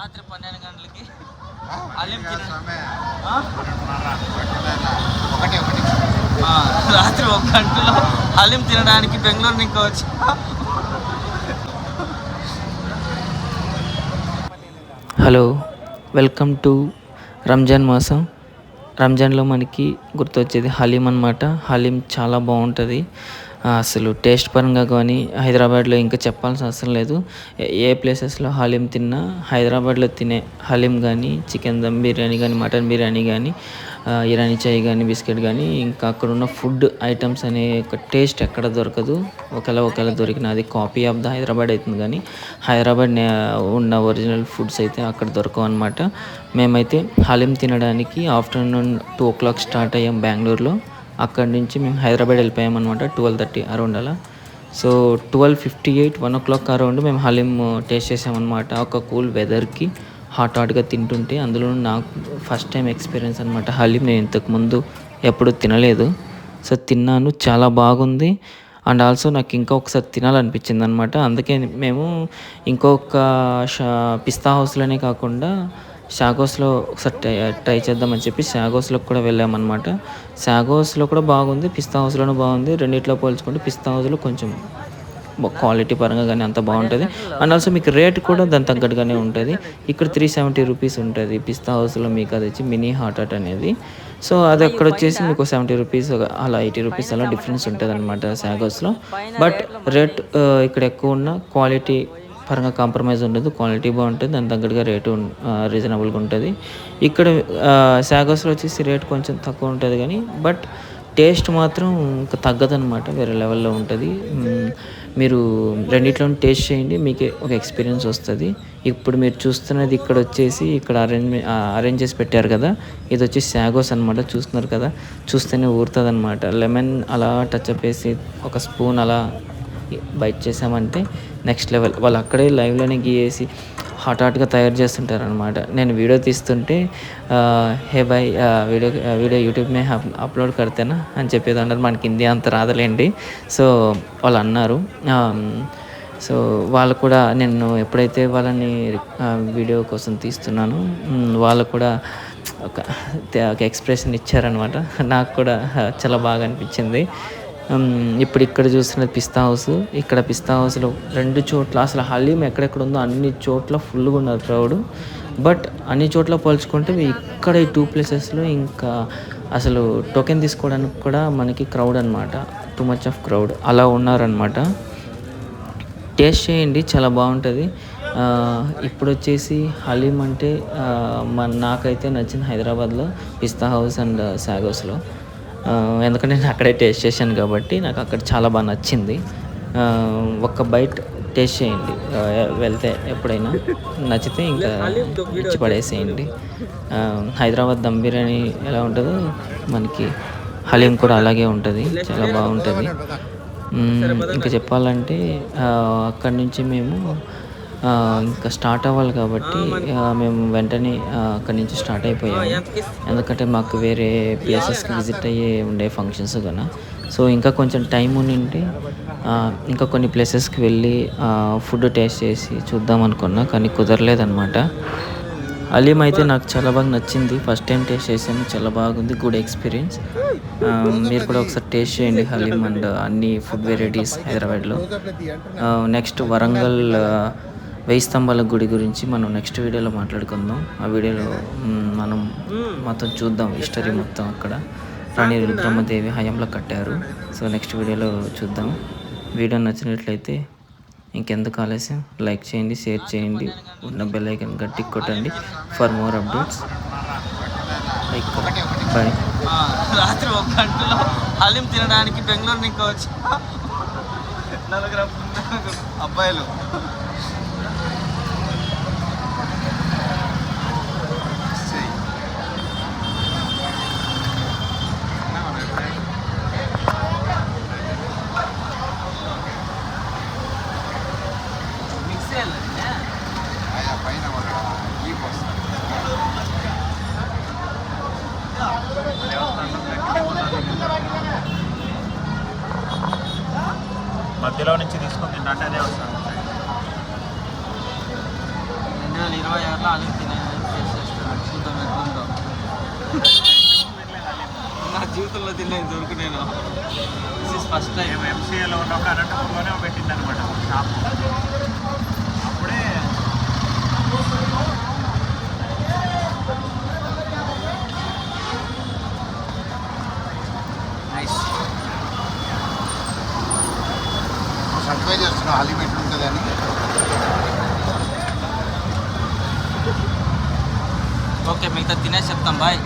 రాత్రి 12 గంటలకి హలీం రాత్రి 1 గంటలో హలీం తినడానికి బెంగళూరు నుంచి వచ్చి హలో, వెల్కమ్ టు రంజాన్ మాసం. రంజాన్లో మనకి గుర్తొచ్చేది హలీం అన్నమాట. హలీం చాలా బాగుంటుంది. అసలు టేస్ట్ పరంగా కానీ హైదరాబాద్లో ఇంకా చెప్పాల్సిన అవసరం లేదు. ఏ ప్లేసెస్లో హలీం తిన్నా హైదరాబాద్లో తినే హలీం కానీ, చికెన్ దమ్ బిర్యానీ కానీ, మటన్ బిర్యానీ కానీ, ఇరానీ చాయ్ కానీ, బిస్కెట్ కానీ, ఇంకా అక్కడ ఉన్న ఫుడ్ ఐటమ్స్ అనే ఒక టేస్ట్ ఎక్కడ దొరకదు. ఒకవేళ దొరికిన అది కాపీ ఆఫ్ ద హైదరాబాద్ అవుతుంది, కానీ హైదరాబాద్ ఉన్న ఒరిజినల్ ఫుడ్స్ అయితే అక్కడ దొరకవు అనమాట. మేమైతే హలీం తినడానికి ఆఫ్టర్నూన్ 2 o'clock స్టార్ట్ అయ్యాం బెంగళూరులో. అక్కడి నుంచి మేము హైదరాబాద్ వెళ్ళిపోయాం అనమాట 12:30 అరౌండ్ అలా. సో 12:58 1 o'clock అరౌండ్ మేము హలీం టేస్ట్ చేసామన్నమాట. ఒక కూల్ వెదర్కి హాట్గా తింటుంటే, అందులో నాకు ఫస్ట్ టైం ఎక్స్పీరియన్స్ అనమాట హలీం. నేను ఇంతకుముందు ఎప్పుడు తినలేదు. సో తిన్నాను, చాలా బాగుంది. అండ్ ఆల్సో నాకు ఇంకా ఒకసారి తినాలనిపించింది అనమాట. అందుకే మేము ఇంకొక పిస్తా హౌస్లోనే కాకుండా షాగోస్లో ఒకసారి ట్రై చేద్దామని చెప్పి షాగోస్లోకి కూడా వెళ్ళామన్నమాట. షాగోస్లో కూడా బాగుంది, పిస్తా హౌస్లోనూ బాగుంది. రెండిట్లో పోల్చుకుంటే పిస్తా హౌస్లో కొంచెం క్వాలిటీ పరంగా కానీ అంత బాగుంటుంది. అండ్ ఆల్సో మీకు రేట్ కూడా దాని తగ్గట్టుగానే ఉంటుంది. ఇక్కడ 370 రూపీస్ ఉంటుంది. పిస్తా హౌస్లో మీకు అది వచ్చి మినీ హాట్ అనేది. సో అది అక్కడ వచ్చేసి మీకు 70 రూపీస్ అలా 80 రూపీస్ అలా డిఫరెన్స్ ఉంటుంది అనమాట షాగోస్లో. బట్ రేట్ ఇక్కడ ఎక్కువ ఉన్న క్వాలిటీ పరంగా కాంప్రమైజ్ ఉండదు. క్వాలిటీ బాగుంటుంది, దాని తగ్గట్టుగా రేటు రీజనబుల్గా ఉంటుంది. ఇక్కడ షాగోస్లో వచ్చేసి రేట్ కొంచెం తక్కువ ఉంటుంది కానీ, బట్ టేస్ట్ మాత్రం ఇంకా తగ్గదనమాట, వేరే లెవెల్లో ఉంటుంది. మీరు రెండిట్లోనూ టేస్ట్ చేయండి, మీకే ఒక ఎక్స్పీరియన్స్ వస్తుంది. ఇప్పుడు మీరు చూస్తున్నది ఇక్కడ వచ్చేసి ఇక్కడ అరేంజ్ చేసి పెట్టారు కదా, ఇది వచ్చి షాగోస్ అనమాట. చూస్తున్నారు కదా, చూస్తేనే ఊరుతుంది అనమాట. లెమన్ అలా టచ్ అప్ వేసి ఒక స్పూన్ అలా బైట్ చేసామంటే నెక్స్ట్ లెవెల్. వాళ్ళు అక్కడే లైవ్లోనే గీయేసి హాట్గా తయారు చేస్తుంటారు అనమాట. నేను వీడియో తీస్తుంటే హే బాయ్ వీడియో యూట్యూబ్ మే అప్లోడ్ కడితేనా అని చెప్పేది అన్నారు. మనకి హిందీ అంత రాదలేండి. సో వాళ్ళు అన్నారు. సో వాళ్ళు కూడా నేను ఎప్పుడైతే వాళ్ళని వీడియో కోసం తీస్తున్నాను, వాళ్ళు కూడా ఒక ఎక్స్ప్రెషన్ ఇచ్చారనమాట. నాకు కూడా చాలా బాగా అనిపించింది. ఇప్పుడు ఇక్కడ చూస్తున్నది పిస్తా హౌస్. ఇక్కడ పిస్తా హౌస్లో 2 చోట్ల అసలు హలీం ఎక్కడెక్కడ ఉందో అన్ని చోట్ల ఫుల్గా ఉన్నారు క్రౌడ్. బట్ అన్ని చోట్ల పోల్చుకుంటే ఇక్కడ ఈ 2 ప్లేసెస్లో ఇంకా అసలు టోకెన్ తీసుకోవడానికి కూడా మనకి క్రౌడ్ అనమాట. టూ మచ్ ఆఫ్ క్రౌడ్ అలా ఉన్నారనమాట. టేస్ట్ చేయండి, చాలా బాగుంటుంది. ఇప్పుడు వచ్చేసి హలీం అంటే నాకైతే నచ్చింది హైదరాబాద్లో పిస్తా హౌస్ అండ్ షాగోస్లో. ఎందుకంటే నేను అక్కడే టేస్ట్ చేశాను కాబట్టి నాకు అక్కడ చాలా బాగా నచ్చింది. ఒక్క బైట్ టేస్ట్ చేయండి వెళ్తే, ఎప్పుడైనా నచ్చితే ఇంకా ఇచ్చి పడేసేయండి. హైదరాబాద్ దమ్ బిర్యానీ ఎలా ఉంటుందో మనకి హలీం కూడా అలాగే ఉంటుంది, చాలా బాగుంటుంది. ఇంకా చెప్పాలంటే అక్కడి నుంచి మేము ఇంకా స్టార్ట్ అవ్వాలి కాబట్టి మేము వెంటనే అక్కడి నుంచి స్టార్ట్ అయిపోయాము. ఎందుకంటే మాకు వేరే ప్లేసెస్కి విజిట్ అయ్యే ఉండే ఫంక్షన్స్ కన్నా. సో ఇంకా కొంచెం టైం ఉంటే ఇంకా కొన్ని ప్లేసెస్కి వెళ్ళి ఫుడ్ టేస్ట్ చేసి చూద్దాం అనుకున్నా, కానీ కుదరలేదన్నమాట. హలీం అయితే నాకు చాలా బాగా నచ్చింది. ఫస్ట్ టైం టేస్ట్ చేసాను, చాలా బాగుంది, గుడ్ ఎక్స్పీరియన్స్. మీరు కూడా ఒకసారి టేస్ట్ చేయండి హలీం అండ్ అన్ని ఫుడ్ వెరైటీస్ హైదరాబాద్లో. నెక్స్ట్ వరంగల్ 1000 స్తంభాల గుడి గురించి మనం నెక్స్ట్ వీడియోలో మాట్లాడుకుందాం. ఆ వీడియోలో మనం మొత్తం చూద్దాం హిస్టరీ మొత్తం. అక్కడ రాణి రుద్రమ్మదేవి హయాంలో కట్టారు. సో నెక్స్ట్ వీడియోలో చూద్దాం. వీడియో నచ్చినట్లయితే ఇంకెందుకు ఆలస్యం, లైక్ చేయండి, షేర్ చేయండి, ఉన్న బెల్ ఐకాన్ గట్టి కొట్టండి ఫర్ మోర్ అప్డేట్స్. బాయ్. రాత్రి 1 గంటలో హలీం తినడానికి బెంగళూరు నుంచి వచ్చి 4 అబ్బాయిలు మధ్యలో నుంచి తీసుకొని తింటే అదే వస్తాను. 2026 సార్లు హలీం టేస్ట్ చేస్తాను. చూద్దాం ఎట్లుందో. నా జీవితంలో తినలేదు దొరుకు నేను. This is first time. ఎంసీఏలో ఉన్న ఒక అనంతపురంలోనే పెట్టింది అనమాట షాప్. అప్పుడే నైస్. సర్టిఫై చేస్తున్నావు హలీం ఎట్లుంటుందని. ఓకే, మిగతా తినేసి చెప్తాం బాయ్.